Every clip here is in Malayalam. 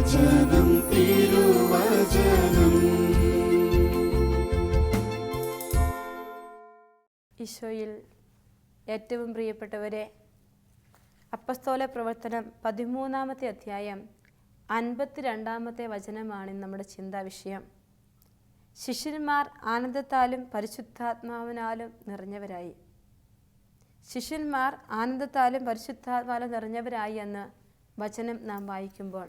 തിരുവചനം തിരുവചനം. ഈശോയിൽ ഏറ്റവും പ്രിയപ്പെട്ടവരെ, അപ്പസ്തോല പ്രവർത്തനം 13-ാമത്തെ അധ്യായം 52-ാമത്തെ വചനമാണ് നമ്മുടെ ചിന്താ വിഷയം. ശിഷ്യന്മാർ ആനന്ദത്താലും പരിശുദ്ധാത്മാവിനാലും നിറഞ്ഞവരായി. ശിഷ്യന്മാർ ആനന്ദത്താലും പരിശുദ്ധാത്മാവിലും നിറഞ്ഞവരായി എന്ന് വചനം നാം വായിക്കുമ്പോൾ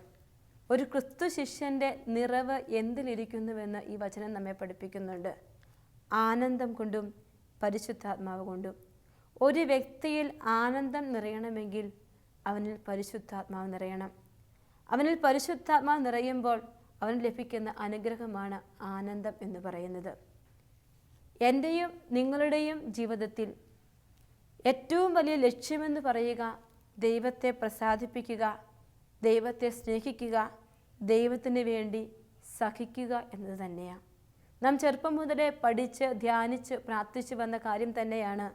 ഒരു ക്രിസ്തു ശിഷ്യൻ്റെ നിറവ് എന്തിലിരിക്കുന്നുവെന്ന് ഈ വചനം നമ്മെ പഠിപ്പിക്കുന്നുണ്ട്. ആനന്ദം കൊണ്ടും പരിശുദ്ധാത്മാവ് കൊണ്ടും. ഒരു വ്യക്തിയിൽ ആനന്ദം നിറയണമെങ്കിൽ അവനിൽ പരിശുദ്ധാത്മാവ് നിറയണം. അവനിൽ പരിശുദ്ധാത്മാവ് നിറയുമ്പോൾ അവന് ലഭിക്കുന്ന അനുഗ്രഹമാണ് ആനന്ദം എന്ന് പറയുന്നത്. എൻ്റെയും നിങ്ങളുടെയും ജീവിതത്തിൽ ഏറ്റവും വലിയ ലക്ഷ്യമെന്ന് പറയുക ദൈവത്തെ പ്രസാദിപ്പിക്കുക, ദൈവത്തെ സ്നേഹിക്കുക, ദൈവത്തിന് വേണ്ടി സഹിക്കുക എന്നത് തന്നെയാണ്. നാം ചെറുപ്പം മുതലേ പഠിച്ച് ധ്യാനിച്ച് പ്രാർത്ഥിച്ചു വന്ന കാര്യം തന്നെയാണ്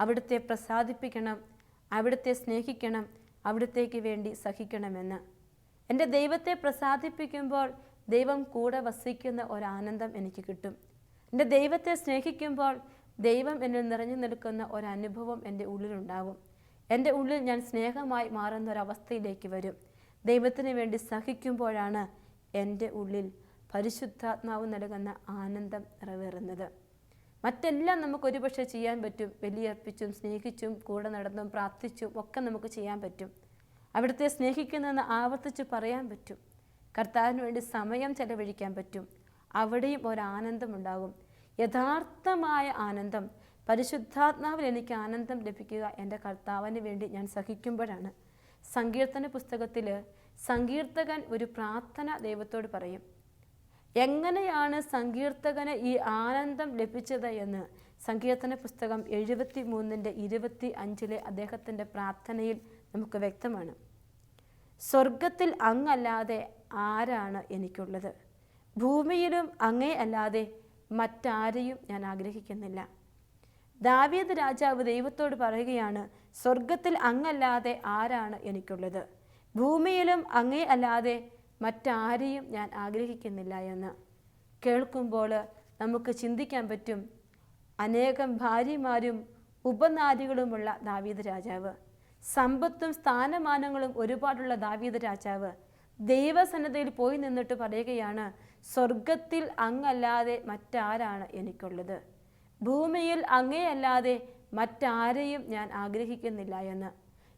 അവിടുത്തെ പ്രസാദിപ്പിക്കണം, അവിടുത്തെ സ്നേഹിക്കണം, അവിടുത്തേക്ക് വേണ്ടി സഹിക്കണമെന്ന്. എൻ്റെ ദൈവത്തെ പ്രസാദിപ്പിക്കുമ്പോൾ ദൈവം കൂടെ വസിക്കുന്ന ഒരാനന്ദം എനിക്ക് കിട്ടും. എൻ്റെ ദൈവത്തെ സ്നേഹിക്കുമ്പോൾ ദൈവം എന്നിൽ നിറഞ്ഞു നിൽക്കുന്ന ഒരനുഭവം എൻ്റെ ഉള്ളിലുണ്ടാകും. എൻ്റെ ഉള്ളിൽ ഞാൻ സ്നേഹമായി മാറുന്ന ഒരവസ്ഥയിലേക്ക് വരും. ദൈവത്തിന് വേണ്ടി സഹിക്കുമ്പോഴാണ് എൻ്റെ ഉള്ളിൽ പരിശുദ്ധാത്മാവ് നൽകുന്ന ആനന്ദം നിറവേറുന്നത്. മറ്റെല്ലാം നമുക്ക് ഒരുപക്ഷെ ചെയ്യാൻ പറ്റും. ബലിയർപ്പിച്ചും സ്നേഹിച്ചും കൂടെ നടന്നും പ്രാർത്ഥിച്ചും ഒക്കെ നമുക്ക് ചെയ്യാൻ പറ്റും. അവിടുത്തെ സ്നേഹിക്കുന്നതെന്ന് ആവർത്തിച്ച് പറയാൻ പറ്റും. കർത്താവിന് വേണ്ടി സമയം ചെലവഴിക്കാൻ പറ്റും. അവിടെയും ഒരാനന്ദമുണ്ടാകും. യഥാർത്ഥമായ ആനന്ദം, പരിശുദ്ധാത്മാവിൽ എനിക്ക് ആനന്ദം ലഭിക്കുക എൻ്റെ കർത്താവിന് വേണ്ടി ഞാൻ സഹിക്കുമ്പോഴാണ്. സങ്കീർത്തന പുസ്തകത്തിൽ സങ്കീർത്തകൻ ഒരു പ്രാർത്ഥന ദൈവത്തോട് പറയും. എങ്ങനെയാണ് സങ്കീർത്തകന് ഈ ആനന്ദം ലഭിച്ചത് എന്ന് സങ്കീർത്തന പുസ്തകം 73:25 അദ്ദേഹത്തിൻ്റെ പ്രാർത്ഥനയിൽ നമുക്ക് വ്യക്തമാണ്. സ്വർഗത്തിൽ അങ്ങല്ലാതെ ആരാണ് എനിക്കുള്ളത്? ഭൂമിയിലും അങ്ങേ അല്ലാതെ മറ്റാരെയും ഞാൻ ആഗ്രഹിക്കുന്നില്ല. ദാവീദ് രാജാവ് ദൈവത്തോട് പറയുകയാണ്, സ്വർഗത്തിൽ അങ്ങല്ലാതെ ആരാണ് എനിക്കുള്ളത്? ഭൂമിയിലും അങ്ങേ അല്ലാതെ മറ്റാരെയും ഞാൻ ആഗ്രഹിക്കുന്നില്ല എന്ന് കേൾക്കുമ്പോൾ നമുക്ക് ചിന്തിക്കാൻ പറ്റും. അനേകം ഭാര്യമാരും ഉപനാരികളുമുള്ള ദാവീദ് രാജാവ്, സമ്പത്തും സ്ഥാനമാനങ്ങളും ഒരുപാടുള്ള ദാവീദ് രാജാവ് ദൈവസന്നിധിയിൽ പോയി നിന്നിട്ട് പറയുകയാണ്, സ്വർഗത്തിൽ അങ്ങല്ലാതെ മറ്റാരാണ് എനിക്കുള്ളത്? ഭൂമിയിൽ അങ്ങേയല്ലാതെ മറ്റാരെയും ഞാൻ ആഗ്രഹിക്കുന്നില്ല എന്ന്.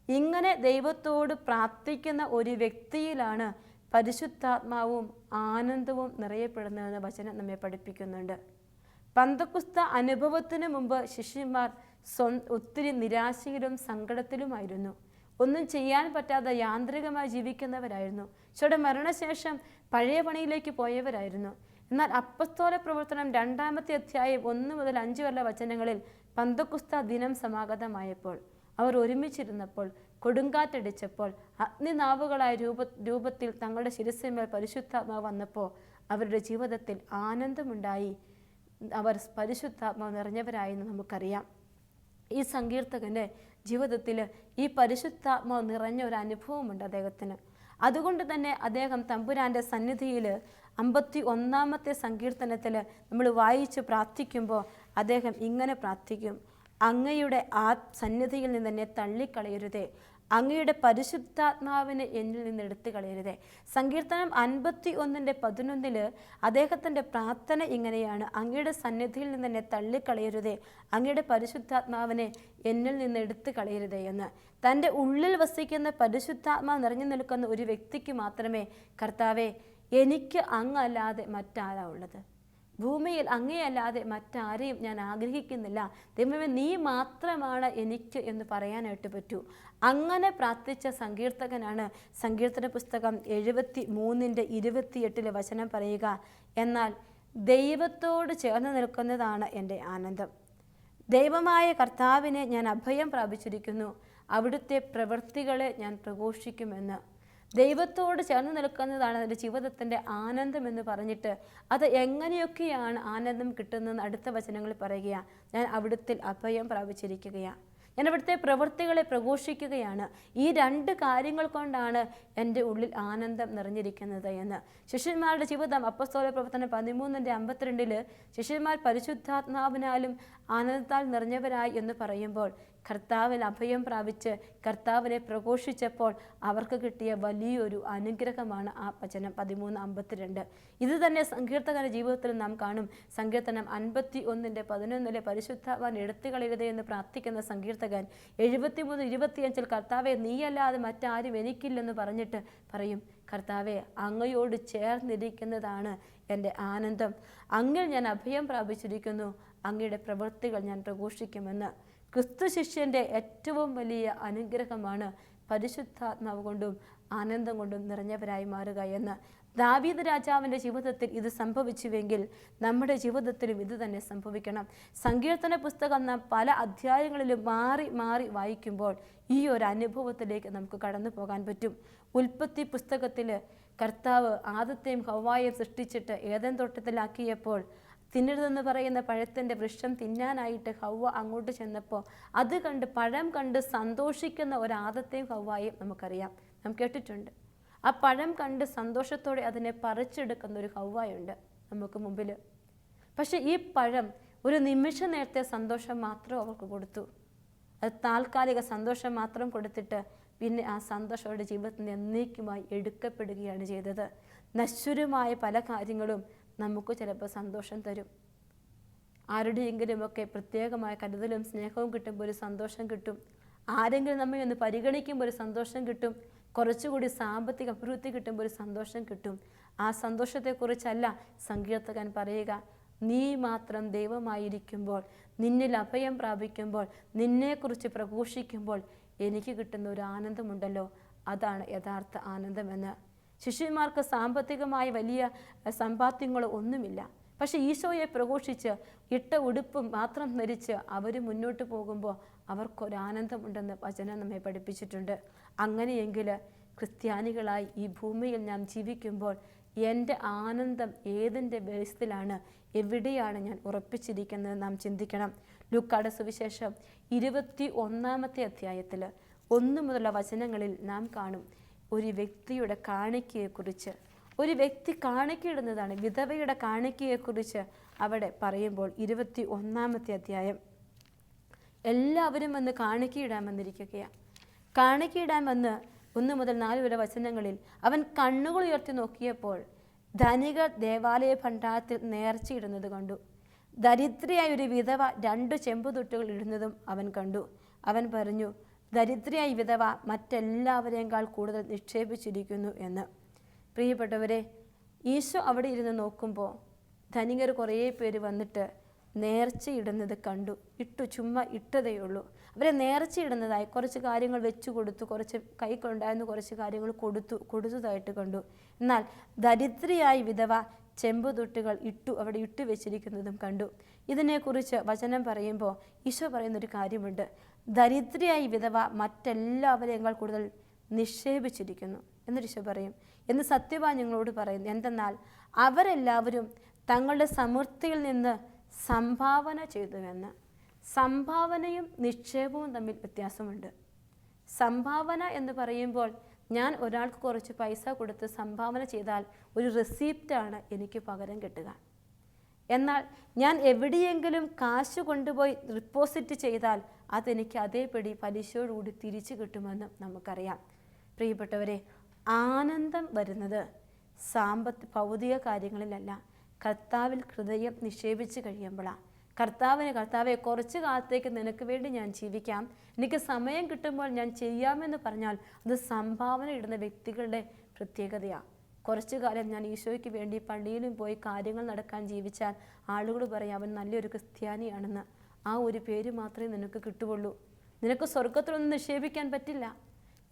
ഇങ്ങനെ ദൈവത്തോട് പ്രാർത്ഥിക്കുന്ന ഒരു വ്യക്തിയിലാണ് പരിശുദ്ധാത്മാവും ആനന്ദവും നിറയപ്പെടുന്നതെന്ന് വചനം നമ്മെ പഠിപ്പിക്കുന്നുണ്ട്. പന്തക്കുസ്ത അനുഭവത്തിന് മുമ്പ് ശിഷ്യന്മാർ ഒത്തിരി നിരാശയിലും സങ്കടത്തിലുമായിരുന്നു. ഒന്നും ചെയ്യാൻ പറ്റാതെ യാന്ത്രികമായി ജീവിക്കുന്നവരായിരുന്നു. ഈശോയുടെ മരണശേഷം പഴയ പണിയിലേക്ക് പോയവരായിരുന്നു. എന്നാൽ അപ്പസ്തോല പ്രവർത്തനം 2-ാമത്തെ അധ്യായം 1 മുതൽ 5 വരെ വചനങ്ങളിൽ പന്തക്കുസ്ത ദിനം സമാഗതമായപ്പോൾ, അവർ ഒരുമിച്ചിരുന്നപ്പോൾ, കൊടുങ്കാറ്റടിച്ചപ്പോൾ, അഗ്നിനാവുകളായ രൂപത്തിൽ തങ്ങളുടെ ശിരസ്സിന്മേൽ പരിശുദ്ധാത്മാവ് വന്നപ്പോൾ അവരുടെ ജീവിതത്തിൽ ആനന്ദമുണ്ടായി. അവർ പരിശുദ്ധാത്മാവ് നിറഞ്ഞവരായെന്ന് നമുക്കറിയാം. ഈ സങ്കീർത്തകൻ്റെ ജീവിതത്തിൽ ഈ പരിശുദ്ധാത്മാവ് നിറഞ്ഞ ഒരു അനുഭവമുണ്ട് അദ്ദേഹത്തിന്. അതുകൊണ്ട് തന്നെ അദ്ദേഹം തമ്പുരാൻ്റെ സന്നിധിയിൽ 51-ാമത്തെ സങ്കീർത്തനത്തിൽ നമ്മൾ വായിച്ച് പ്രാർത്ഥിക്കുമ്പോൾ അദ്ദേഹം ഇങ്ങനെ പ്രാർത്ഥിക്കും: അങ്ങയുടെ ആ സന്നിധിയിൽ നിന്ന് എന്നെ തള്ളിക്കളയരുതേ, അങ്ങയുടെ പരിശുദ്ധാത്മാവിനെ എന്നിൽ നിന്ന് എടുത്തു കളയരുതേ. സങ്കീർത്തനം 51:11 അദ്ദേഹത്തിൻ്റെ പ്രാർത്ഥന ഇങ്ങനെയാണ്: അങ്ങയുടെ സന്നിധിയിൽ നിന്ന് എന്നെ തള്ളിക്കളയരുതേ, അങ്ങയുടെ പരിശുദ്ധാത്മാവിനെ എന്നിൽ നിന്ന് എടുത്തു കളയരുതേ എന്ന്. തൻ്റെ ഉള്ളിൽ വസിക്കുന്ന പരിശുദ്ധാത്മാവ് നിറഞ്ഞു നിൽക്കുന്ന ഒരു വ്യക്തിക്ക് മാത്രമേ, കർത്താവേ, എനിക്ക് അങ്ങല്ലാതെ മറ്റാരാ ഉള്ളത്? ഭൂമിയിൽ അങ്ങേയല്ലാതെ മറ്റാരെയും ഞാൻ ആഗ്രഹിക്കുന്നില്ല. ദൈവമേ, നീ മാത്രമാണ് എനിക്ക് എന്ന് പറയാനായിട്ട് പറ്റൂ. അങ്ങനെ പ്രാർത്ഥിച്ച സങ്കീർത്തകനാണ് സങ്കീർത്തന പുസ്തകം 73:28 വചനം പറയുക: എന്നാൽ ദൈവത്തോട് ചേർന്ന് നിൽക്കുന്നതാണ് എൻ്റെ ആനന്ദം. ദൈവമായ കർത്താവിനെ ഞാൻ അഭയം പ്രാപിച്ചിരിക്കുന്നു, അവിടുത്തെ പ്രവൃത്തികളെ ഞാൻ പ്രഘോഷിക്കുമെന്ന്. ദൈവത്തോട് ചേർന്ന് നിൽക്കുന്നതാണ് അതിൻ്റെ ജീവിതത്തിൻ്റെ ആനന്ദം എന്ന് പറഞ്ഞിട്ട് അത് എങ്ങനെയൊക്കെയാണ് ആനന്ദം കിട്ടുന്നതെന്ന് അടുത്ത വചനങ്ങളിൽ പറയുകയാണ്: ഞാൻ അവിടുത്തെ അഭയം പ്രാപിച്ചിരിക്കുകയാണ്, ഞാൻ അവിടുത്തെ പ്രവൃത്തികളെ പ്രഘോഷിക്കുകയാണ്. ഈ 2 കാര്യങ്ങൾ കൊണ്ടാണ് എൻ്റെ ഉള്ളിൽ ആനന്ദം നിറഞ്ഞിരിക്കുന്നത് എന്ന്. ശിഷ്യന്മാരുടെ ജീവിതം അപ്പോസ്തല പ്രവർത്തനം 13:52 ശിഷ്യന്മാർ പരിശുദ്ധാത്മാവിനാലും ആനന്ദത്താൽ നിറഞ്ഞവരായി എന്ന് പറയുമ്പോൾ കർത്താവിൽ അഭയം പ്രാപിച്ച് കർത്താവിനെ പ്രഘോഷിച്ചപ്പോൾ അവർക്ക് കിട്ടിയ വലിയൊരു അനുഗ്രഹമാണ് ആ വചനം 13:52. ഇത് തന്നെ സങ്കീർത്തകന്റെ ജീവിതത്തിൽ നാം കാണും. സങ്കീർത്തനം 51:11 പരിശുദ്ധാത്മാൻ എടുത്തുകളയരുതേ എന്ന് പ്രാർത്ഥിക്കുന്ന സങ്കീർത്തകൻ 73:25 കർത്താവെ നീയല്ലാതെ മറ്റാരും എനിക്കില്ലെന്ന് പറഞ്ഞിട്ട് പറയും, കർത്താവെ അങ്ങയോട് ചേർന്നിരിക്കുന്നതാണ് എൻ്റെ ആനന്ദം, അങ്ങിൽ ഞാൻ അഭയം പ്രാപിച്ചിരിക്കുന്നു, അങ്ങയുടെ പ്രവൃത്തികൾ ഞാൻ പ്രഘോഷിക്കുമെന്ന്. ക്രിസ്തു ശിഷ്യൻ്റെ ഏറ്റവും വലിയ അനുഗ്രഹമാണ് പരിശുദ്ധാത്മാവ് കൊണ്ടും ആനന്ദം കൊണ്ടും നിറഞ്ഞവരായി മാറുക എന്ന്. ദാവീദ് രാജാവിൻ്റെ ജീവിതത്തിൽ ഇത് സംഭവിച്ചുവെങ്കിൽ നമ്മുടെ ജീവിതത്തിലും ഇത് തന്നെ സംഭവിക്കണം. സങ്കീർത്തന പുസ്തകം നാം പല അധ്യായങ്ങളിലും മാറി മാറി വായിക്കുമ്പോൾ ഈ ഒരു അനുഭവത്തിലേക്ക് നമുക്ക് കടന്നു പോകാൻ പറ്റും. ഉൽപ്പത്തി പുസ്തകത്തിൽ കർത്താവ് ആദത്തെയും ഹവ്വായെയും സൃഷ്ടിച്ചിട്ട് ഏദൻ തോട്ടത്തിലാക്കിയപ്പോൾ തിന്നരുതെന്ന് പറയുന്ന പഴത്തിൻ്റെ വൃക്ഷം തിന്നാനായിട്ട് ഹവ്വ അങ്ങോട്ട് ചെന്നപ്പോൾ അത് കണ്ട് പഴം കണ്ട് സന്തോഷിക്കുന്ന ഒരു ആദത്തെയും ഹവ്വായെയും നമുക്കറിയാം, നാം കേട്ടിട്ടുണ്ട്. ആ പഴം കണ്ട് സന്തോഷത്തോടെ അതിനെ പറിച്ചെടുക്കുന്ന ഒരു ഹവ്വായുണ്ട് നമുക്ക് മുമ്പിൽ. പക്ഷെ ഈ പഴം ഒരു നിമിഷ നേരത്തെ സന്തോഷം മാത്രം അവർക്ക് കൊടുത്തു. അത് താൽക്കാലിക സന്തോഷം മാത്രം കൊടുത്തിട്ട് പിന്നെ ആ സന്തോഷം അവരുടെ ജീവിതത്തിൽ നിന്ന് എന്നേക്കുമായി എടുക്കപ്പെടുകയാണ് ചെയ്തത്. നശ്വരമായ പല കാര്യങ്ങളും നമുക്ക് ചിലപ്പോൾ സന്തോഷം തരും. ആരുടെയെങ്കിലുമൊക്കെ പ്രത്യേകമായ കരുതലും സ്നേഹവും കിട്ടുമ്പോൾ ഒരു സന്തോഷം കിട്ടും. ആരെങ്കിലും നമ്മെ ഒന്ന് പരിഗണിക്കുമ്പോൾ ഒരു സന്തോഷം കിട്ടും. കുറച്ചുകൂടി സാമ്പത്തിക അഭിവൃദ്ധി കിട്ടുമ്പോൾ ഒരു സന്തോഷം കിട്ടും. ആ സന്തോഷത്തെക്കുറിച്ചല്ല സങ്കീർത്തകൻ പറയുക. നീ മാത്രം ദൈവമായിരിക്കുമ്പോൾ, നിന്നിൽ അഭയം പ്രാപിക്കുമ്പോൾ, നിന്നെക്കുറിച്ച് പ്രഘോഷിക്കുമ്പോൾ എനിക്ക് കിട്ടുന്ന ഒരു ആനന്ദമുണ്ടല്ലോ, അതാണ് യഥാർത്ഥ ആനന്ദമെന്ന്. ശിഷ്യന്മാർക്ക് സാമ്പത്തികമായി വലിയ സമ്പാദ്യങ്ങളോ ഒന്നുമില്ല. പക്ഷെ ഈശോയെ പ്രഘോഷിച്ച് ഇട്ട ഉടുപ്പും മാത്രം ധരിച്ച് അവർ മുന്നോട്ട് പോകുമ്പോൾ അവർക്കൊരാനന്ദമുണ്ടെന്ന് വചനം നമ്മെ പഠിപ്പിച്ചിട്ടുണ്ട്. അങ്ങനെയെങ്കിൽ ക്രിസ്ത്യാനികളായി ഈ ഭൂമിയിൽ നാം ജീവിക്കുമ്പോൾ എൻ്റെ ആനന്ദം ഏതിൻ്റെ ബേസിലാണ്, എവിടെയാണ് ഞാൻ ഉറപ്പിച്ചിരിക്കുന്നത് നാം ചിന്തിക്കണം. ലൂക്കായുടെ സുവിശേഷം 21-ാമത്തെ അധ്യായത്തിൽ 1 മുതലുള്ള വചനങ്ങളിൽ നാം കാണും ഒരു വ്യക്തിയുടെ കാണിക്കയെക്കുറിച്ച്. ഒരു വ്യക്തി കാണിക്കയിടുന്നതാണ്, വിധവയുടെ കാണിക്കയെക്കുറിച്ച് അവിടെ പറയുമ്പോൾ 21-ാമത്തെ അധ്യായം. എല്ലാവരും വന്ന് കാണിക്കയിടാൻ വന്നിരിക്കുകയാണ്. കാണിക്കയിടാൻ വന്ന് 1 മുതൽ 4 വരെ വചനങ്ങളിൽ അവൻ കണ്ണുകൾ ഉയർത്തി നോക്കിയപ്പോൾ ധനികർ ദേവാലയ ഭണ്ഡാരത്തിൽ നേർച്ചയിടുന്നത് കണ്ടു. ദരിദ്രയായ ഒരു വിധവ 2 ചെമ്പുതൊട്ടുകൾ ഇടുന്നതും അവൻ കണ്ടു. അവൻ പറഞ്ഞു, ദരിദ്രയായ വിധവ മറ്റെല്ലാവരെക്കാൾ കൂടുതൽ നിക്ഷേപിച്ചിരിക്കുന്നു എന്ന്. പ്രിയപ്പെട്ടവരെ, ഈശോ അവിടെ ഇരുന്ന് നോക്കുമ്പോൾ ധനികർ കുറേ പേര് വന്നിട്ട് നേർച്ചയിടുന്നത് കണ്ടു. ചുമ്മാ ഇട്ടതേയുള്ളൂ. അവരെ നേർച്ചയിടുന്നതായി കുറച്ച് കാര്യങ്ങൾ വെച്ചു കൊടുത്തു, കുറച്ച് കൈക്കൊണ്ടായിരുന്നു കുറച്ച് കാര്യങ്ങൾ കൊടുത്തതായിട്ട് കണ്ടു. എന്നാൽ ദരിദ്രയായ വിധവ ചെമ്പുതൊട്ടുകൾ അവിടെ ഇട്ടു വെച്ചിരിക്കുന്നതും കണ്ടു. ഇതിനെക്കുറിച്ച് വചനം പറയുമ്പോൾ ഈശോ പറയുന്നൊരു കാര്യമുണ്ട്. ദരിദ്രയായി വിധവ മറ്റെല്ലാവരെക്കാൾ കൂടുതൽ നിക്ഷേപിച്ചിരിക്കുന്നു എന്നൊരു ഈശോ പറയും. എന്ന് സത്യവാൻ ഞങ്ങളോട് പറയുന്നു. എന്തെന്നാൽ അവരെല്ലാവരും തങ്ങളുടെ സമൃദ്ധിയിൽ നിന്ന് സംഭാവന ചെയ്തുവെന്ന്. സംഭാവനയും നിക്ഷേപവും തമ്മിൽ വ്യത്യാസമുണ്ട്. സംഭാവന എന്ന് പറയുമ്പോൾ ഞാൻ ഒരാൾക്ക് കുറച്ച് പൈസ കൊടുത്ത് സംഭാവന ചെയ്താൽ ഒരു റെസിപ്റ്റാണ് എനിക്ക് പകരം കിട്ടുക. എന്നാൽ ഞാൻ എവിടെയെങ്കിലും കാശ് കൊണ്ടുപോയി റിപ്പോസിറ്റ് ചെയ്താൽ അതെനിക്ക് അതേപടി പലിശയോടുകൂടി തിരിച്ചു കിട്ടുമെന്ന് നമുക്കറിയാം. പ്രിയപ്പെട്ടവരെ, ആനന്ദം വരുന്നത് ഭൗതിക കാര്യങ്ങളിലല്ല, കർത്താവിൽ ഹൃദയം നിക്ഷേപിച്ച് കഴിയുമ്പോഴാണ്. കർത്താവെ കുറച്ച് കാലത്തേക്ക് നിനക്ക് വേണ്ടി ഞാൻ ജീവിക്കാം, എനിക്ക് സമയം കിട്ടുമ്പോൾ ഞാൻ ചെയ്യാമെന്ന് പറഞ്ഞാൽ അത് സംഭാവന ഇടുന്ന വ്യക്തികളുടെ പ്രത്യേകതയാണ്. കുറച്ചു കാലം ഞാൻ ഈശോയ്ക്ക് വേണ്ടി പള്ളിയിലും പോയി കാര്യങ്ങൾ നടക്കാൻ ജീവിച്ചാൽ ആളുകൾ പറയും അവൻ നല്ലൊരു ക്രിസ്ത്യാനിയാണെന്ന്. ആ ഒരു പേര് മാത്രമേ നിനക്ക് കിട്ടുകയുള്ളൂ. നിനക്ക് സ്വർഗത്തിലൊന്നും നിക്ഷേപിക്കാൻ പറ്റില്ല.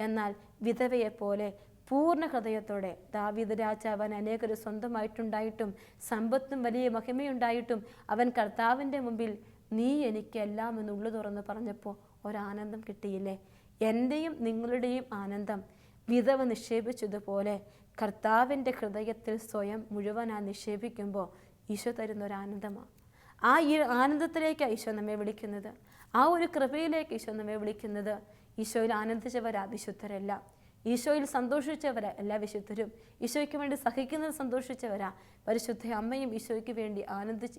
എന്നാൽ വിധവയെപ്പോലെ പൂർണ്ണ ഹൃദയത്തോടെ ദാവീദ് രാജാവൻ അനേകർ സ്വന്തമായിട്ടുണ്ടായിട്ടും സമ്പത്തും വലിയ മഹിമയുണ്ടായിട്ടും അവൻ കർത്താവിൻ്റെ മുമ്പിൽ നീ എനിക്ക് എല്ലാം എന്ന് ഉള്ളു തുറന്ന് പറഞ്ഞപ്പോൾ ഒരാനന്ദം കിട്ടിയില്ലേ? എൻ്റെയും നിങ്ങളുടെയും ആനന്ദം വിധവ നിക്ഷേപിച്ചതുപോലെ കർത്താവിൻ്റെ ഹൃദയത്തിൽ സ്വയം മുഴുവനായി നിക്ഷേപിക്കുമ്പോൾ ഈശോ തരുന്നൊരാനന്ദമാണ്. ആ ഈ ആനന്ദത്തിലേക്കാണ് ഈശോ നമ്മെ വിളിക്കുന്നത്. ആ ഒരു കൃപയിലേക്ക് ഈശോ നമ്മെ വിളിക്കുന്നത്. ഈശോയിൽ ആനന്ദിച്ചവരാ വിശുദ്ധരല്ല, ഈശോയിൽ സന്തോഷിച്ചവരാ എല്ലാ വിശുദ്ധരും. ഈശോയ്ക്ക് വേണ്ടി സഹിക്കുന്നത് സന്തോഷിച്ചവരാ പരിശുദ്ധ അമ്മയും. ഈശോയ്ക്ക് വേണ്ടി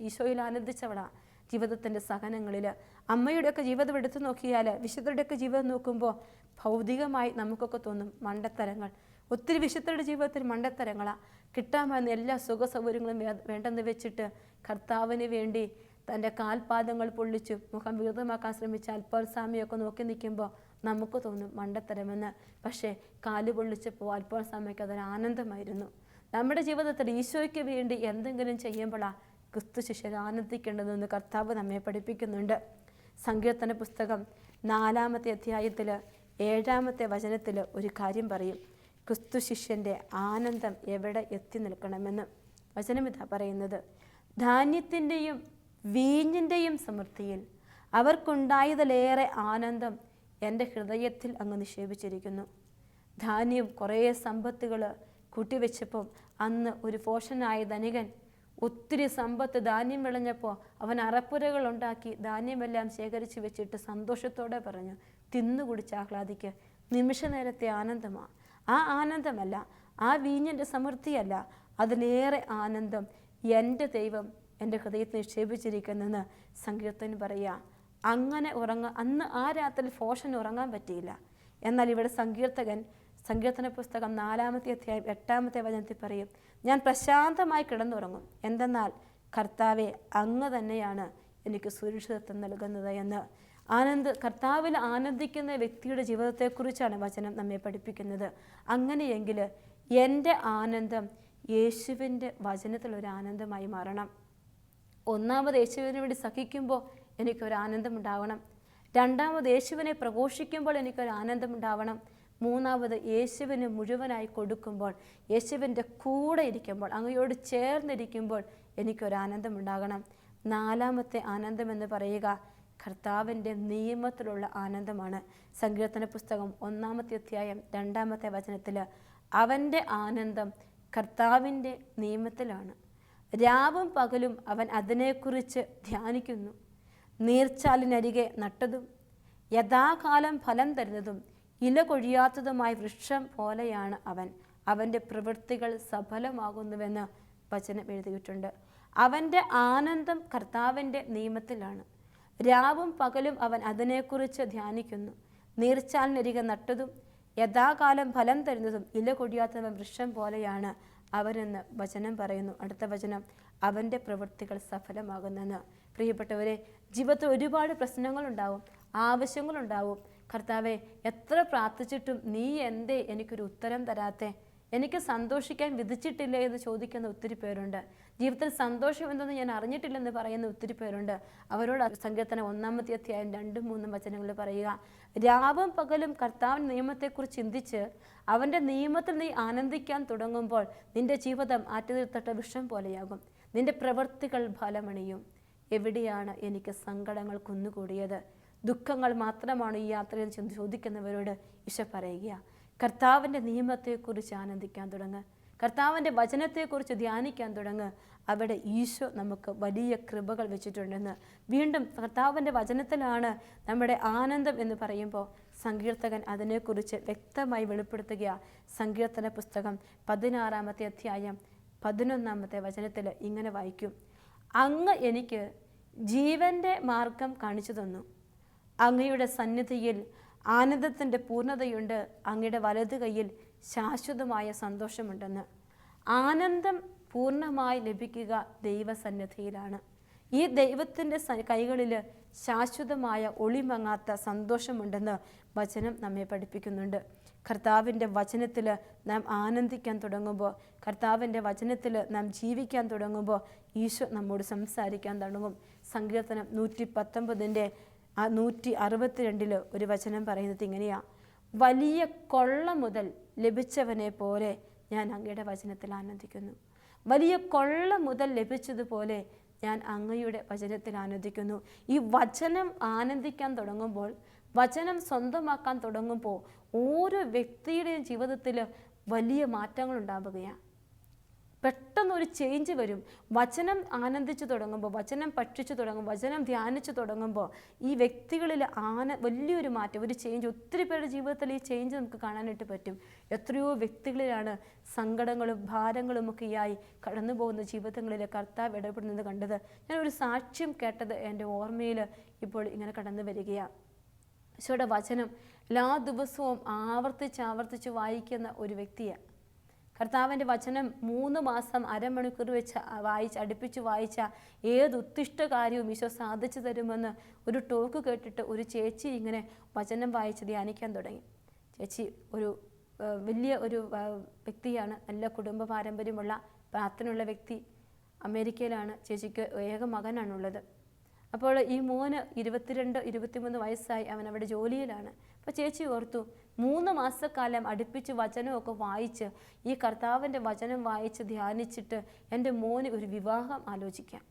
ഈശോയിൽ ആനന്ദിച്ചവളാ ജീവിതത്തിൻ്റെ സഹനങ്ങളിൽ. അമ്മയുടെയൊക്കെ ജീവിതം എടുത്തു നോക്കിയാൽ, വിശുദ്ധരുടെയൊക്കെ ജീവിതം നോക്കുമ്പോൾ ഭൗതികമായി നമുക്കൊക്കെ തോന്നും മണ്ടത്തരങ്ങൾ. ഒത്തിരി വിശുദ്ധരുടെ ജീവിതത്തിൽ മണ്ടത്തരങ്ങളാണ്. കിട്ടാമെന്ന എല്ലാ സുഖ സൗകര്യങ്ങളും വേണ്ടെന്ന് വെച്ചിട്ട് കർത്താവിന് വേണ്ടി തൻ്റെ കാൽപാദങ്ങൾ പൊള്ളിച്ചു മുഖം വികൃതമാക്കാൻ ശ്രമിച്ച അല്പോത്സാമിയൊക്കെ നോക്കി നിൽക്കുമ്പോൾ നമുക്ക് തോന്നും മണ്ടത്തരമെന്ന്. പക്ഷേ കാല് പൊള്ളിച്ചപ്പോൾ അല്പോത്സാമിക്ക് അതൊരു ആനന്ദമായിരുന്നു. നമ്മുടെ ജീവിതത്തിൽ ഈശോയ്ക്ക് വേണ്ടി എന്തെങ്കിലും ചെയ്യുമ്പോഴാണ് ക്രിസ്തു ശിഷ്യർ ആനന്ദിക്കേണ്ടതെന്ന് കർത്താവ് നമ്മെ പഠിപ്പിക്കുന്നുണ്ട്. സങ്കീർത്തന പുസ്തകം 4-ാമത്തെ അധ്യായത്തിൽ 7-ാമത്തെ വചനത്തിൽ ഒരു കാര്യം പറയും. ക്രിസ്തു ശിഷ്യൻ്റെ ആനന്ദം എവിടെ എത്തി നിൽക്കണമെന്ന് വചനം ഇതാ പറയുന്നത്: ധാന്യത്തിൻ്റെയും വീഞ്ഞിൻ്റെയും സമൃദ്ധിയിൽ അവർക്കുണ്ടായതിലേറെ ആനന്ദം എൻ്റെ ഹൃദയത്തിൽ അങ്ങ് നിക്ഷേപിച്ചിരിക്കുന്നു. ധാന്യം കുറേ സമ്പത്തുകൾ കൂട്ടിവെച്ചപ്പോൾ അന്ന് ഒരു ഫോഷനായ ധനികൻ ഒത്തിരി സമ്പത്ത് ധാന്യം വിളഞ്ഞപ്പോൾ അവൻ അറപ്പുരകൾ ഉണ്ടാക്കി ധാന്യമെല്ലാം ശേഖരിച്ച് വെച്ചിട്ട് സന്തോഷത്തോടെ പറഞ്ഞു, തിന്നുകുടിച്ച് ആഹ്ലാദിക്ക്. നിമിഷ നേരത്തെ ആനന്ദമാണ്. ആ ആനന്ദമല്ല, ആ വീഞ്ഞിൻ്റെ സമൃദ്ധിയല്ല, അതിലേറെ ആനന്ദം എൻ്റെ ദൈവം എൻ്റെ ഹൃദയത്തിൽ നിക്ഷേപിച്ചിരിക്കുന്നെന്ന് സങ്കീർത്തനൻ പറയുക. അങ്ങനെ അന്ന് ആ രാത്രി ഫോഷൻ ഉറങ്ങാൻ പറ്റിയില്ല. എന്നാൽ ഇവിടെ സങ്കീർത്തന പുസ്തകം 4-ാമത്തെ അധ്യായം 8-ാമത്തെ വചനത്തിൽ പറയും, ഞാൻ പ്രശാന്തമായി കിടന്നുറങ്ങും. എന്തെന്നാൽ കർത്താവെ അങ്ങ് തന്നെയാണ് എനിക്ക് സുരക്ഷിതത്വം നൽകുന്നത് എന്ന്. കർത്താവിൽ ആനന്ദിക്കുന്ന വ്യക്തിയുടെ ജീവിതത്തെക്കുറിച്ചാണ് വചനം നമ്മെ പഠിപ്പിക്കുന്നത്. അങ്ങനെയെങ്കിൽ എൻ്റെ ആനന്ദം യേശുവിൻ്റെ വചനത്തിലൊരു ആനന്ദമായി മാറണം. ഒന്നാമത് യേശുവിന് വേണ്ടി സഹിക്കുമ്പോൾ എനിക്കൊരാനന്ദമുണ്ടാവണം. രണ്ടാമത് യേശുവിനെ പ്രഘോഷിക്കുമ്പോൾ എനിക്കൊരാനന്ദമുണ്ടാവണം. മൂന്നാമത് യേശുവിന് മുഴുവനായി കൊടുക്കുമ്പോൾ, യേശുവിൻ്റെ കൂടെ ഇരിക്കുമ്പോൾ, അങ്ങയോട് ചേർന്നിരിക്കുമ്പോൾ എനിക്കൊരാനന്ദമുണ്ടാകണം. 4-ാമത്തെ ആനന്ദം എന്ന് പറയുക കർത്താവിൻ്റെ നിയമത്തിലുള്ള ആനന്ദമാണ്. സങ്കീർത്തന പുസ്തകം 1-ാമത്തെ അധ്യായം 2-ാമത്തെ വചനത്തിൽ അവൻ്റെ ആനന്ദം കർത്താവിൻ്റെ നിയമത്തിലാണ്. രാവും പകലും അവൻ അതിനെക്കുറിച്ച് ധ്യാനിക്കുന്നു. നീർച്ചാലിനരികെ നട്ടതും യഥാകാലം ഫലം തരുന്നതും ഇല കൊഴിയാത്തതുമായ വൃക്ഷം പോലെയാണ് അവൻ. അവൻ്റെ പ്രവൃത്തികൾ സഫലമാകുന്നുവെന്ന് വചനം എഴുതിയിട്ടുണ്ട്. അവൻ്റെ ആനന്ദം കർത്താവിൻ്റെ നിയമത്തിലാണ്. രാവും പകലും അവൻ അതിനെക്കുറിച്ച് ധ്യാനിക്കുന്നു. നീർച്ചാലിനരികെ നട്ടതും യഥാകാലം ഫലം തരുന്നതും ഇല കൊഴിയാത്തവൻ വൃക്ഷം പോലെയാണ് അവനെന്ന് വചനം പറയുന്നു. അടുത്ത വചനം, അവൻ്റെ പ്രവൃത്തികൾ സഫലമാകുന്നെന്ന്. പ്രിയപ്പെട്ടവരെ, ജീവിതത്തിൽ ഒരുപാട് പ്രശ്നങ്ങളുണ്ടാവും, ആവശ്യങ്ങളുണ്ടാവും. കർത്താവെ, എത്ര പ്രാർത്ഥിച്ചിട്ടും നീ എന്തേ എനിക്കൊരു ഉത്തരം തരാത്തെ? എനിക്ക് സന്തോഷിക്കാൻ വിധിച്ചിട്ടില്ലേ എന്ന് ചോദിക്കുന്ന ഒത്തിരി പേരുണ്ട്. ജീവിതത്തിൽ സന്തോഷം എന്തെന്ന് ഞാൻ അറിഞ്ഞിട്ടില്ലെന്ന് പറയുന്ന ഒത്തിരി പേരുണ്ട്. അവരോട് സങ്കീർത്തനം 1-ാമത്തെ അധ്യായം 2-3 വചനങ്ങളിൽ പറയുക, രാവും പകലും കർത്താവിൻ്റെ നിയമത്തെക്കുറിച്ച് ചിന്തിച്ച് അവൻ്റെ നിയമത്തിൽ നീ ആനന്ദിക്കാൻ തുടങ്ങുമ്പോൾ നിന്റെ ജീവിതം ആറ്റുതീർത്തട്ട വൃക്ഷം പോലെയാകും. നിന്റെ പ്രവൃത്തികൾ ഫലമണിയും. എവിടെയാണ് എനിക്ക് സങ്കടങ്ങൾ കുന്നുകൂടിയത്? ദുഃഖങ്ങൾ മാത്രമാണ് ഈ യാത്രയിൽ ചോദിക്കുന്നവരോട് ഈശോ പറയുക, കർത്താവിൻ്റെ നിയമത്തെക്കുറിച്ച് ആനന്ദിക്കാൻ തുടങ്ങുക, കർത്താവിൻ്റെ വചനത്തെക്കുറിച്ച് ധ്യാനിക്കാൻ തുടങ്ങുക. അവിടെ ഈശോ നമുക്ക് വലിയ കൃപകൾ വെച്ചിട്ടുണ്ടെന്ന്. വീണ്ടും കർത്താവിൻ്റെ വചനത്തിലാണ് നമ്മുടെ ആനന്ദം എന്ന് പറയുമ്പോൾ സങ്കീർത്തകൻ അതിനെക്കുറിച്ച് വ്യക്തമായി വെളിപ്പെടുത്തുക. സങ്കീർത്തന പുസ്തകം 16-ാമത്തെ അധ്യായം 11-ാമത്തെ വചനത്തിൽ ഇങ്ങനെ വായിക്കും, അങ്ങ് എനിക്ക് ജീവൻ്റെ മാർഗം കാണിച്ചു തന്നു. അങ്ങയുടെ സന്നിധിയിൽ ആനന്ദത്തിൻ്റെ പൂർണ്ണതയുണ്ട്. അങ്ങയുടെ വലതു കൈയിൽ ശാശ്വതമായ സന്തോഷമുണ്ടെന്ന്. ആനന്ദം പൂർണ്ണമായി ലഭിക്കുക ദൈവസന്നിധിയിലാണ്. ഈ ദൈവത്തിൻ്റെ കൈകളിൽ ശാശ്വതമായ ഒളിമങ്ങാത്ത സന്തോഷമുണ്ടെന്ന് വചനം നമ്മെ പഠിപ്പിക്കുന്നുണ്ട്. കർത്താവിൻ്റെ വചനത്തിൽ നാം ആനന്ദിക്കാൻ തുടങ്ങുമ്പോൾ, കർത്താവിൻ്റെ വചനത്തിൽ നാം ജീവിക്കാൻ തുടങ്ങുമ്പോൾ ഈശോ നമ്മോട് സംസാരിക്കാൻ തുടങ്ങും. സങ്കീർത്തനം 119-ന്റെ 162 ഒരു വചനം പറയുന്നത് ഇങ്ങനെയാ, വലിയ കൊള്ള മുതൽ ലഭിച്ചവനെ പോലെ ഞാൻ അങ്ങയുടെ വചനത്തിൽ ആനന്ദിക്കുന്നു. വലിയ കൊള്ള മുതൽ ലഭിച്ചതുപോലെ ഞാൻ അങ്ങയുടെ വചനത്തിൽ ആനന്ദിക്കുന്നു. ഈ വചനം ആനന്ദിക്കാൻ തുടങ്ങുമ്പോൾ, വചനം സ്വന്തമാക്കാൻ തുടങ്ങുമ്പോൾ ഓരോ വ്യക്തിയുടെയും ജീവിതത്തിൽ വലിയ മാറ്റങ്ങൾ ഉണ്ടാവുകയാണ്. പെട്ടെന്നൊരു ചേഞ്ച് വരും. വചനം ആനന്ദിച്ചു തുടങ്ങുമ്പോൾ, വചനം പഠിച്ചു തുടങ്ങുമ്പോൾ, വചനം ധ്യാനിച്ചു തുടങ്ങുമ്പോൾ ഈ വ്യക്തികളിൽ വലിയൊരു മാറ്റം, ഒരു ചേഞ്ച്, ഒത്തിരി പേരുടെ ജീവിതത്തിൽ ഈ ചേഞ്ച് നമുക്ക് കാണാനായിട്ട് പറ്റും. എത്രയോ വ്യക്തികളിലാണ് സങ്കടങ്ങളും ഭാരങ്ങളും ഒക്കെയായി കടന്നു പോകുന്ന ജീവിതങ്ങളിൽ കർത്താവ് ഇടപെടുന്നത് കണ്ടത്. ഞാനൊരു സാക്ഷ്യം കേട്ടത് എൻ്റെ ഓർമ്മയിൽ ഇപ്പോൾ ഇങ്ങനെ കടന്നു വരികയാണ്. ഈശോയുടെ വചനം എല്ലാ ദിവസവും ആവർത്തിച്ച് വായിക്കുന്ന ഒരു വ്യക്തിയാണ്. കർത്താവിൻ്റെ വചനം 3 മാസം അരമണിക്കൂർ വെച്ച് അടുപ്പിച്ച് വായിച്ച ഏത് ഉത്തിഷ്ട കാര്യവും ഈശോ സാധിച്ചു തരുമെന്ന് ഒരു ടോക്ക് കേട്ടിട്ട് ഒരു ചേച്ചി ഇങ്ങനെ വചനം വായിച്ച് ധ്യാനിക്കാൻ തുടങ്ങി. ചേച്ചി വലിയ ഒരു വ്യക്തിയാണ്, നല്ല കുടുംബ പാരമ്പര്യമുള്ള പ്രാർത്ഥനയുള്ള വ്യക്തി. അമേരിക്കയിലാണ്. ചേച്ചിക്ക് ഏക മകനാണുള്ളത്. അപ്പോൾ ഈ മോന് 22-23 വയസ്സായി, അവൻ അവിടെ ജോലിയിലാണ്. അപ്പോൾ ചേച്ചി ഓർത്തു, 3 മാസക്കാലം അടുപ്പിച്ച് വചനമൊക്കെ വായിച്ച് ഈ കർത്താവിൻ്റെ വചനം വായിച്ച് ധ്യാനിച്ചിട്ട് എൻ്റെ മോന് ഒരു വിവാഹം ആലോചിക്കാം.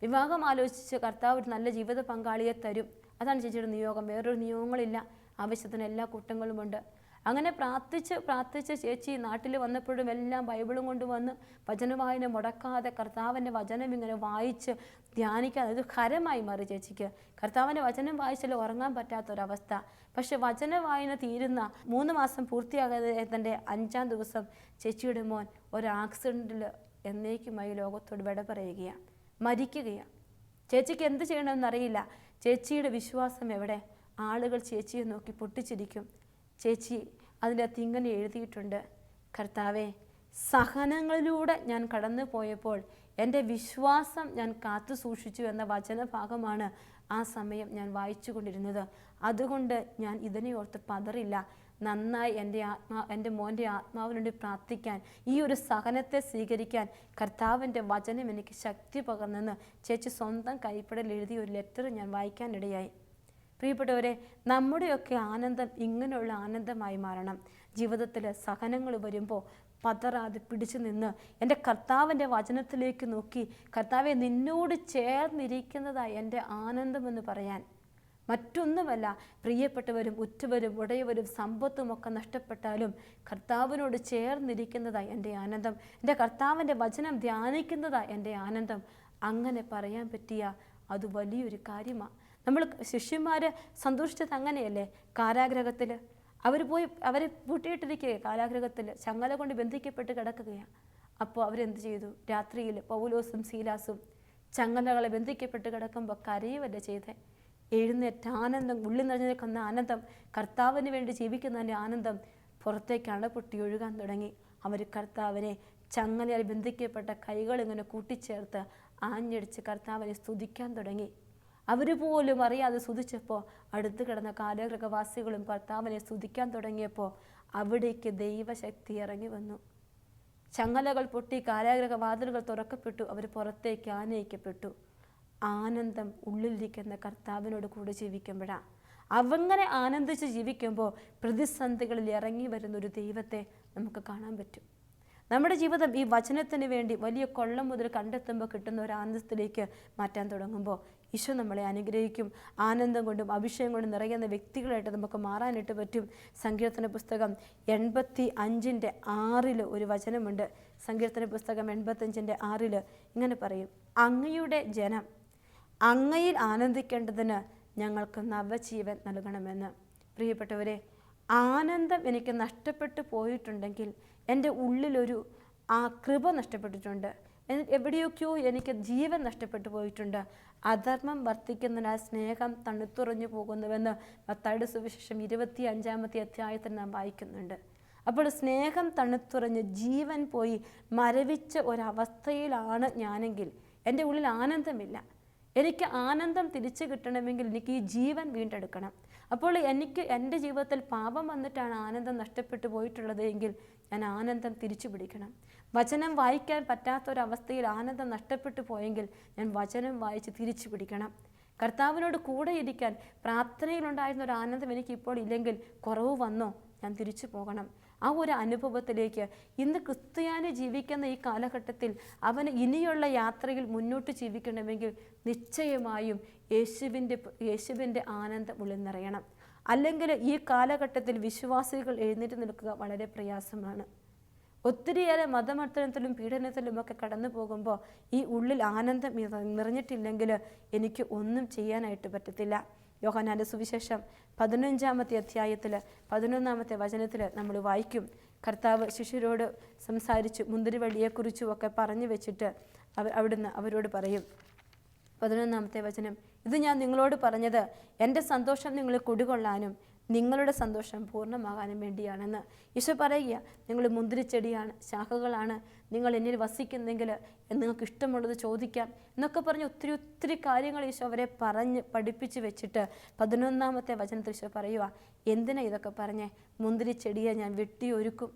വിവാഹം ആലോചിച്ച് കർത്താവ് ഒരു നല്ല ജീവിത പങ്കാളിയെ തരും. അതാണ് ചേച്ചിയുടെ നിയോഗം. വേറൊരു നിയോഗങ്ങളില്ല. ആവശ്യത്തിന് എല്ലാ കൂട്ടങ്ങളുമുണ്ട്. അങ്ങനെ പ്രാർത്ഥിച്ച് ചേച്ചി നാട്ടിൽ വന്നപ്പോഴും എല്ലാം ബൈബിളും കൊണ്ടുവന്ന് വചനവായന മുടക്കാതെ കർത്താവിൻ്റെ വചനം ഇങ്ങനെ വായിച്ച് ധ്യാനിക്കാൻ അത് ഹരമായി മാറി ചേച്ചിക്ക്. കർത്താവിൻ്റെ വചനം വായിച്ചാൽ ഉറങ്ങാൻ പറ്റാത്തൊരവസ്ഥ. പക്ഷെ വചന വായന തീരുന്ന 3 മാസം പൂർത്തിയാകാതെ 5-ാം ദിവസം ചേച്ചിയുടെ മോൻ ഒരു ആക്സിഡൻറ്റിൽ എന്നേക്കുമായി ലോകത്തോട് വിട പറയുകയാണ്, മരിക്കുകയാണ്. ചേച്ചിക്ക് എന്ത് ചെയ്യണമെന്നറിയില്ല. ചേച്ചിയുടെ വിശ്വാസം എവിടെ? ആളുകൾ ചേച്ചിയെ നോക്കി പൊട്ടിച്ചിരിക്കും. ചേച്ചി അതിൻ്റെ അകത്ത് ഇങ്ങനെ എഴുതിയിട്ടുണ്ട്, കർത്താവേ, സഹനങ്ങളിലൂടെ ഞാൻ കടന്നു പോയപ്പോൾ എൻ്റെ വിശ്വാസം ഞാൻ കാത്തു സൂക്ഷിച്ചു എന്ന വചനഭാഗമാണ് ആ സമയം ഞാൻ വായിച്ചു കൊണ്ടിരുന്നത്. അതുകൊണ്ട് ഞാൻ ഇതിനെ ഓർത്ത് പതറില്ല. നന്നായി എൻ്റെ മോൻ്റെ ആത്മാവിനുവേണ്ടി പ്രാർത്ഥിക്കാൻ, ഈ ഒരു സഹനത്തെ സ്വീകരിക്കാൻ കർത്താവിൻ്റെ വചനം എനിക്ക് ശക്തി പകർന്നെന്ന് ചേച്ചി സ്വന്തം കൈപ്പടയിൽ എഴുതിയ ഒരു ലെറ്റർ ഞാൻ വായിക്കാനിടയായി. പ്രിയപ്പെട്ടവരെ, നമ്മുടെയൊക്കെ ആനന്ദം ഇങ്ങനെയുള്ള ആനന്ദമായി മാറണം. ജീവിതത്തിൽ സഹനങ്ങൾ വരുമ്പോൾ പതറാതെ പിടിച്ചു നിന്ന് എൻ്റെ കർത്താവിൻ്റെ വചനത്തിലേക്ക് നോക്കി, കർത്താവെ, നിന്നോട് ചേർന്നിരിക്കുന്നതായി എൻ്റെ ആനന്ദമെന്ന് പറയാൻ. മറ്റൊന്നുമല്ല, പ്രിയപ്പെട്ടവരും ഉറ്റവരും ഉടയവരും സമ്പത്തുമൊക്കെ നഷ്ടപ്പെട്ടാലും കർത്താവിനോട് ചേർന്നിരിക്കുന്നതായി എൻ്റെ ആനന്ദം, എൻ്റെ കർത്താവിൻ്റെ വചനം ധ്യാനിക്കുന്നതായി എൻ്റെ ആനന്ദം. അങ്ങനെ പറയാൻ പറ്റിയ അത് വലിയൊരു കാര്യമാണ്. നമ്മൾ ശിഷ്യന്മാർ സന്തോഷിച്ചത് അങ്ങനെയല്ലേ? കാരാഗ്രഹത്തിൽ അവരെ പൂട്ടിയിട്ടിരിക്കുക, കാരാഗ്രഹത്തിൽ ചങ്ങല കൊണ്ട് ബന്ധിക്കപ്പെട്ട് കിടക്കുകയാണ്. അപ്പോൾ അവരെന്ത് ചെയ്തു? രാത്രിയിൽ പൗലോസും സീലാസും ചങ്ങലകളെ ബന്ധിക്കപ്പെട്ട് കിടക്കുമ്പോൾ കരയുവല്ല ചെയ്തേ. എഴുന്നേറ്റ ആനന്ദം, ഉള്ളിൽ നിറഞ്ഞു നിൽക്കുന്ന ആനന്ദം, കർത്താവിന് വേണ്ടി ജീവിക്കുന്നതിൻ്റെ ആനന്ദം പുറത്തേക്ക് അണപൊട്ടി ഒഴുകാൻ തുടങ്ങി. അവർ കർത്താവിനെ ചങ്ങലയാൽ ബന്ധിക്കപ്പെട്ട കൈകളിങ്ങനെ കൂട്ടിച്ചേർത്ത് ആഞ്ഞടിച്ച് കർത്താവിനെ സ്തുതിക്കാൻ തുടങ്ങി. അവർ പോലും അറിയാതെ സ്തുതിച്ചപ്പോൾ അടുത്ത് കിടന്ന കാരാഗ്രഹവാസികളും കർത്താവിനെ സ്തുതിക്കാൻ തുടങ്ങിയപ്പോൾ അവിടേക്ക് ദൈവശക്തി ഇറങ്ങി വന്നു. ചങ്ങലകൾ പൊട്ടി, കാരാഗ്രഹവാതിലുകൾ തുറക്കപ്പെട്ടു, അവർ പുറത്തേക്ക് ആനയിക്കപ്പെട്ടു. ആനന്ദം ഉള്ളിലിരിക്കുന്ന കർത്താവിനോട് കൂടെ ജീവിക്കുമ്പോഴാണ്. അവങ്ങനെ ആനന്ദിച്ച് ജീവിക്കുമ്പോൾ പ്രതിസന്ധികളിൽ ഇറങ്ങി വരുന്നൊരു ദൈവത്തെ നമുക്ക് കാണാൻ പറ്റും. നമ്മുടെ ജീവിതം ഈ വചനത്തിന് വേണ്ടി വലിയ കൊള്ളം മുതൽ കണ്ടെത്തുമ്പോൾ കിട്ടുന്ന ഒരു ആനന്ദത്തിലേക്ക് മാറ്റാൻ തുടങ്ങുമ്പോൾ ഈശോ നമ്മളെ അനുഗ്രഹിക്കും. ആനന്ദം കൊണ്ടും അഭിഷേകം കൊണ്ടും നിറയുന്ന വ്യക്തികളായിട്ട് നമുക്ക് മാറാനായിട്ട് പറ്റും. സങ്കീർത്തന പുസ്തകം 85:6 ഒരു വചനമുണ്ട്. സങ്കീർത്തന പുസ്തകം 85:6 ഇങ്ങനെ പറയും, അങ്ങയുടെ ജനം അങ്ങയിൽ ആനന്ദിക്കേണ്ടതിന് ഞങ്ങൾക്ക് നവജീവൻ നൽകണമെന്ന്. പ്രിയപ്പെട്ടവരെ, ആനന്ദം എനിക്ക് നഷ്ടപ്പെട്ടു പോയിട്ടുണ്ടെങ്കിൽ എൻ്റെ ഉള്ളിലൊരു കൃപ നഷ്ടപ്പെട്ടിട്ടുണ്ട്. എവിടെയൊക്കെയോ എനിക്ക് ജീവൻ നഷ്ടപ്പെട്ടു പോയിട്ടുണ്ട്. അധർമ്മം വർദ്ധിക്കുന്നതിനാൽ സ്നേഹം തണുത്തുറഞ്ഞു പോകുന്നുവെന്ന് മത്തായിയുടെ സുവിശേഷം 25-ാമത്തെ അധ്യായത്തിൽ നാം വായിക്കുന്നുണ്ട്. അപ്പോൾ സ്നേഹം തണുത്തുറഞ്ഞ് ജീവൻ പോയി മരവിച്ച ഒരവസ്ഥയിലാണ് ഞാനെങ്കിൽ എൻ്റെ ഉള്ളിൽ ആനന്ദമില്ല. എനിക്ക് ആനന്ദം തിരിച്ചു കിട്ടണമെങ്കിൽ എനിക്ക് ഈ ജീവൻ വീണ്ടെടുക്കണം. അപ്പോൾ എനിക്ക് എൻ്റെ ജീവിതത്തിൽ പാപം വന്നിട്ടാണ് ആനന്ദം നഷ്ടപ്പെട്ടു പോയിട്ടുള്ളത് എങ്കിൽ ഞാൻ ആനന്ദം തിരിച്ചു പിടിക്കണം. വചനം വായിക്കാൻ പറ്റാത്തൊരവസ്ഥയിൽ ആനന്ദം നഷ്ടപ്പെട്ടു പോയെങ്കിൽ ഞാൻ വചനം വായിച്ച് തിരിച്ചു പിടിക്കണം. കർത്താവിനോട് കൂടെ ഇരിക്കാൻ പ്രാർത്ഥനയിലുണ്ടായിരുന്ന ഒരു ആനന്ദം എനിക്കിപ്പോൾ ഇല്ലെങ്കിൽ കുറവ് വന്നോ, ഞാൻ തിരിച്ചു പോകണം. ആ ഒരു അനുഭവത്തിലേക്ക് ഇന്ന് ക്രിസ്ത്യാനി ജീവിക്കുന്ന ഈ കാലഘട്ടത്തിൽ അവന് ഇനിയുള്ള യാത്രയിൽ മുന്നോട്ട് ജീവിക്കണമെങ്കിൽ നിശ്ചയമായും യേശുവിൻ്റെ ആനന്ദം ഉള്ളിൽ നിറയണം. അല്ലെങ്കിൽ ഈ കാലഘട്ടത്തിൽ വിശ്വാസികൾ എഴുന്നേറ്റ് നിൽക്കുക വളരെ പ്രയാസമാണ്. ഒത്തിരിയേറെ മതമർദ്ദനത്തിലും പീഡനത്തിലും ഒക്കെ കടന്നു പോകുമ്പോൾ ഈ ഉള്ളിൽ ആനന്ദം നിറഞ്ഞിട്ടില്ലെങ്കിൽ എനിക്ക് ഒന്നും ചെയ്യാനായിട്ട് പറ്റത്തില്ല. യോഹന്നാൻ്റെ സുവിശേഷം 15-ാമത്തെ അധ്യായത്തിൽ 11-ാമത്തെ വചനത്തിൽ നമ്മൾ വായിക്കും, കർത്താവ് ശിഷ്യരോട് സംസാരിച്ചു മുന്തിരിവള്ളിയെക്കുറിച്ചും ഒക്കെ പറഞ്ഞു വെച്ചിട്ട് അവിടുന്ന് അവരോട് പറയും. 11-ാമത്തെ വചനം, ഇത് ഞാൻ നിങ്ങളോട് പറഞ്ഞത് എൻ്റെ സന്തോഷം നിങ്ങൾ കുടികൊള്ളാനും നിങ്ങളുടെ സന്തോഷം പൂർണ്ണമാകാനും വേണ്ടിയാണെന്ന്. ഈശോ പറയുക, നിങ്ങൾ മുന്തിരിച്ചെടിയാണ്, ശാഖകളാണ്, നിങ്ങൾ എന്നിൽ വസിക്കുന്നെങ്കിൽ നിങ്ങൾക്ക് ഇഷ്ടമുള്ളത് ചോദിക്കാം എന്നൊക്കെ പറഞ്ഞ് ഒത്തിരി കാര്യങ്ങൾ ഈശോ അവരെ പറഞ്ഞ് പഠിപ്പിച്ച് വെച്ചിട്ട് 11-ാമത്തെ വചനത്തിൽ ഈശോ പറയുക, എന്തിനാ ഇതൊക്കെ പറഞ്ഞേ? മുന്തിരിച്ചെടിയെ ഞാൻ വെട്ടിയൊരുക്കും,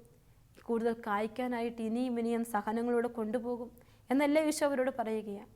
കൂടുതൽ കായ്ക്കാനായിട്ട് ഇനിയും സഹനങ്ങളോട് കൊണ്ടുപോകും എന്നല്ലേ ഈശോ അവരോട് പറയുകയാണ്.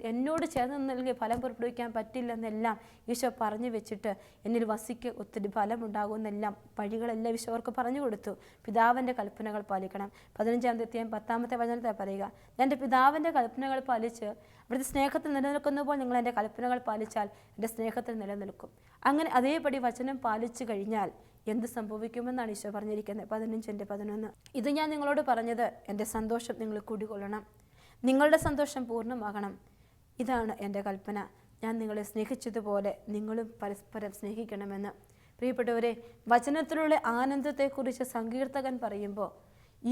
എന്നോട് ചേർന്ന് നൽകി ഫലം പുറപ്പെടുവിക്കാൻ പറ്റില്ലെന്നെല്ലാം ഈശോ പറഞ്ഞു വെച്ചിട്ട് എന്നിൽ വസിക്ക് ഒത്തിരി ഫലമുണ്ടാകുമെന്നെല്ലാം വഴികളെല്ലാം ഈശോ അവർക്ക് പറഞ്ഞു കൊടുത്തു. പിതാവിൻ്റെ കൽപ്പനകൾ പാലിക്കണം. 15-ാമത്തെ അധ്യായം 10-ാമത്തെ വചനത്തെ പറയുക, ഞാൻ എൻ്റെ പിതാവിൻ്റെ കൽപ്പനകൾ പാലിച്ച് അവിടുത്തെ സ്നേഹത്തിൽ നിലനിൽക്കുന്നപ്പോൾ നിങ്ങൾ എൻ്റെ കൽപ്പനകൾ പാലിച്ചാൽ എൻ്റെ സ്നേഹത്തിൽ നിലനിൽക്കും. അങ്ങനെ അതേപടി വചനം പാലിച്ചു കഴിഞ്ഞാൽ എന്ത് സംഭവിക്കുമെന്നാണ് ഈശോ പറഞ്ഞിരിക്കുന്നത്. 15-11, ഇത് ഞാൻ നിങ്ങളോട് പറഞ്ഞത് എൻ്റെ സന്തോഷം നിങ്ങൾ കുടികൊള്ളണം, നിങ്ങളുടെ സന്തോഷം പൂർണ്ണമാകണം. ഇതാണ് എൻ്റെ കൽപ്പന, ഞാൻ നിങ്ങളെ സ്നേഹിച്ചതുപോലെ നിങ്ങളും പരസ്പരം സ്നേഹിക്കണമെന്ന്. പ്രിയപ്പെട്ടവരെ, വചനത്തിലുള്ള ആനന്ദത്തെക്കുറിച്ച് സങ്കീർത്തകൻ പറയുമ്പോൾ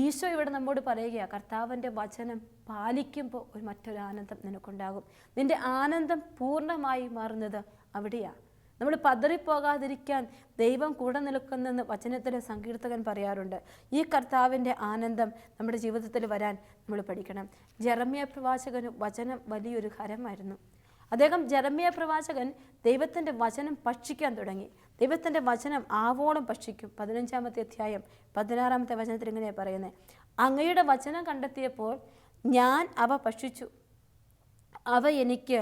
ഈശോ ഇവിടെ നമ്മോട് പറയുകയാണ്, കർത്താവിൻ്റെ വചനം പാലിക്കുമ്പോൾ മറ്റൊരു ആനന്ദം നിനക്കുണ്ടാകും. നിൻ്റെ ആനന്ദം പൂർണ്ണമായി മാറുന്നത് അവിടെയാണ്. നമ്മൾ പതറിപ്പോകാതിരിക്കാൻ ദൈവം കൂടെ നിൽക്കുന്നെന്ന് വചനത്തിലെ സങ്കീർത്തകൻ പറയാറുണ്ട്. ഈ കർത്താവിൻ്റെ ആനന്ദം നമ്മുടെ ജീവിതത്തിൽ വരാൻ നമ്മൾ പഠിക്കണം. ജെറമ്യ പ്രവാചകന് വചനം വലിയൊരു ഹരമായിരുന്നു. ജെറമ്യ പ്രവാചകൻ ദൈവത്തിൻ്റെ വചനം ഭക്ഷിക്കാൻ തുടങ്ങി. ദൈവത്തിൻ്റെ വചനം ആവോളം ഭക്ഷിക്കും. 15-ാമത്തെ അധ്യായം 16-ാമത്തെ വചനത്തിൽ ഇങ്ങനെയാണ് പറയുന്നത്, അങ്ങയുടെ വചനം കണ്ടെത്തിയപ്പോൾ ഞാൻ അവ ഭക്ഷിച്ചു, അവ എനിക്ക്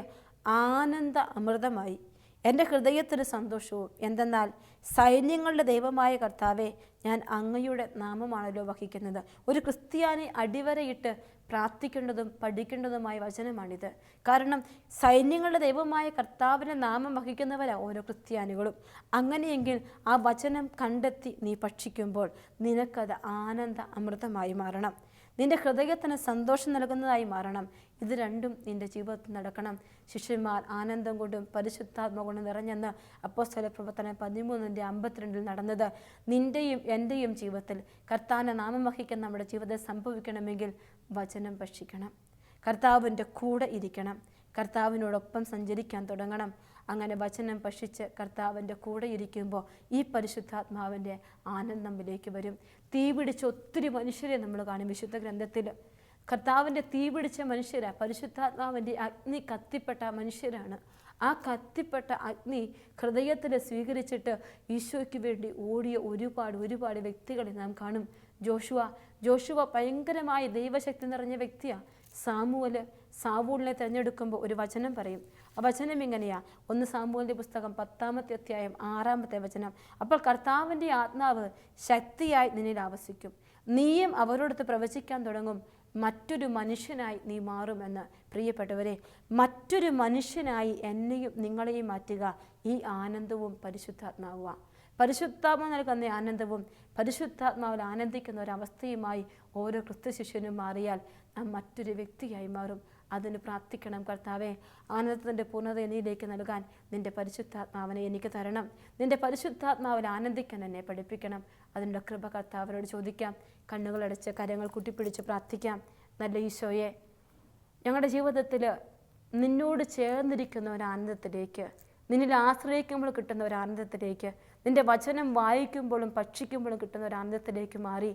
ആനന്ദ അമൃതമായി, എൻ്റെ ഹൃദയത്തിന് സന്തോഷവും. എന്തെന്നാൽ സൈന്യങ്ങളുടെ ദൈവമായ കർത്താവെ, ഞാൻ അങ്ങയുടെ നാമമാണല്ലോ വഹിക്കുന്നത്. ഒരു ക്രിസ്ത്യാനി അടിവരയിട്ട് പ്രാർത്ഥിക്കേണ്ടതും പഠിക്കേണ്ടതുമായ വചനമാണിത്. കാരണം സൈന്യങ്ങളുടെ ദൈവമായ കർത്താവിൻ്റെ നാമം വഹിക്കുന്നവരാണ് ഓരോ ക്രിസ്ത്യാനികളും. അങ്ങനെയെങ്കിൽ ആ വചനം കണ്ടെത്തി നീ ഭക്ഷിക്കുമ്പോൾ നിനക്കത് ആനന്ദ അമൃതമായി മാറണം. നിന്റെ ഹൃദയത്തിന് സന്തോഷം നൽകുന്നതായി മാറണം. ഇത് രണ്ടും നിന്റെ ജീവിതത്തിൽ നടക്കണം. ശിഷ്യന്മാർ ആനന്ദം കൊണ്ടും പരിശുദ്ധാത്മ കൊണ്ടും നിറഞ്ഞെന്ന് അപ്പോസ്തല പ്രവർത്തനം 13:52 നടന്നത് നിന്റെയും എൻ്റെയും ജീവിതത്തിൽ കർത്താവിൻ്റെ നാമം വഹിക്കാൻ നമ്മുടെ ജീവിതത്തിൽ സംഭവിക്കണമെങ്കിൽ വചനം ഭക്ഷിക്കണം, കർത്താവിൻ്റെ കൂടെ ഇരിക്കണം, കർത്താവിനോടൊപ്പം സഞ്ചരിക്കാൻ തുടങ്ങണം. അങ്ങനെ വചനം ഭക്ഷിച്ച് കർത്താവിൻ്റെ കൂടെ ഇരിക്കുമ്പോൾ ഈ പരിശുദ്ധാത്മാവിൻ്റെ ആനന്ദം നമ്മിലേക്ക് വരും. തീ പിടിച്ച ഒത്തിരി മനുഷ്യരെ നമ്മൾ കാണും വിശുദ്ധ ഗ്രന്ഥത്തിൽ. കർത്താവിൻ്റെ തീ പിടിച്ച മനുഷ്യരാണ്, പരിശുദ്ധാത്മാവിൻ്റെ അഗ്നി കത്തിപ്പെട്ട മനുഷ്യരാണ്. ആ കത്തിപ്പെട്ട അഗ്നി ഹൃദയത്തിൽ സ്വീകരിച്ചിട്ട് ഈശോയ്ക്ക് വേണ്ടി ഓടിയ ഒരുപാട് വ്യക്തികളെ നാം കാണും. ജോഷുവ ഭയങ്കരമായ ദൈവശക്തി നിറഞ്ഞ വ്യക്തിയാണ്. സാവൂളിനെ തിരഞ്ഞെടുക്കുമ്പോൾ ഒരു വചനം പറയും. ആ വചനം ഇങ്ങനെയാ, 1 സാമുവേലിന്റെ പുസ്തകം 10-ാമത്തെ അധ്യായം 6-ാമത്തെ വചനം, അപ്പോൾ കർത്താവിൻ്റെ ആത്മാവ് ശക്തിയായി നിന്നിൽ ആവസിക്കും, നീയും അവരോടൊത്ത് പ്രവചിക്കാൻ തുടങ്ങും, മറ്റൊരു മനുഷ്യനായി നീ മാറുമെന്ന്. പ്രിയപ്പെട്ടവരെ, മറ്റൊരു മനുഷ്യനായി എന്നെയും നിങ്ങളെയും മാറ്റുക ഈ ആനന്ദവും പരിശുദ്ധാത്മാവുക. പരിശുദ്ധാത്മ നൽകുന്ന ആനന്ദവും പരിശുദ്ധാത്മാവിൽ ആനന്ദിക്കുന്ന ഒരവസ്ഥയുമായി ഓരോ ക്രിസ്തു ശിഷ്യനും മാറിയാൽ നാം മറ്റൊരു വ്യക്തിയായി മാറും. അതിന് പ്രാർത്ഥിക്കണം, കർത്താവെ, ആനന്ദത്തിൻ്റെ പൂർണ്ണത എന്നിലേക്ക് നൽകാൻ നിൻ്റെ പരിശുദ്ധാത്മാവിനെ എനിക്ക് തരണം. നിൻ്റെ പരിശുദ്ധാത്മാവിൽ ആനന്ദിക്കാൻ എന്നെ പഠിപ്പിക്കണം. അതിനുള്ള കൃപ കർത്താവിനോട് ചോദിക്കാം. കണ്ണുകളടച്ച് കരങ്ങൾ കൂട്ടിപ്പിടിച്ച് പ്രാർത്ഥിക്കാം. നല്ല ഈശോയെ, ഞങ്ങളുടെ ജീവിതത്തിൽ നിന്നോട് ചേർന്നിരിക്കുന്ന ഒരു ആനന്ദത്തിലേക്ക്, നിന്നിൽ ആശ്രയിക്കുമ്പോൾ കിട്ടുന്ന ഒരു ആനന്ദത്തിലേക്ക്, നിൻ്റെ വചനം വായിക്കുമ്പോഴും ഭക്ഷിക്കുമ്പോഴും കിട്ടുന്ന ഒരു ആനന്ദത്തിലേക്ക് മാറി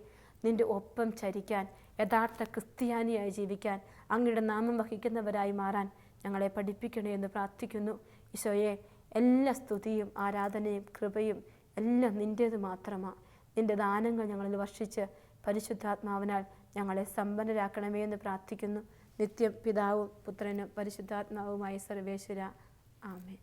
നിൻ്റെ ഒപ്പം ചരിക്കാൻ, യഥാർത്ഥ ക്രിസ്ത്യാനിയായി ജീവിക്കാൻ, അങ്ങയുടെ നാമം വഹിക്കുന്നവരായി മാറാൻ ഞങ്ങളെ പഠിപ്പിക്കണേ എന്ന് പ്രാർത്ഥിക്കുന്നു. ഈശോയെ, എല്ലാ സ്തുതിയും ആരാധനയും കൃപയും എല്ലാം നിൻ്റേത് മാത്രമാണ്. നിൻ്റെ ദാനങ്ങൾ ഞങ്ങളിൽ വർഷിച്ച് പരിശുദ്ധാത്മാവിനാൽ ഞങ്ങളെ സമ്പന്നരാക്കണമേ എന്ന് പ്രാർത്ഥിക്കുന്നു. നിത്യം പിതാവും പുത്രനും പരിശുദ്ധാത്മാവുമായ സർവേശ്വര. ആമേൻ.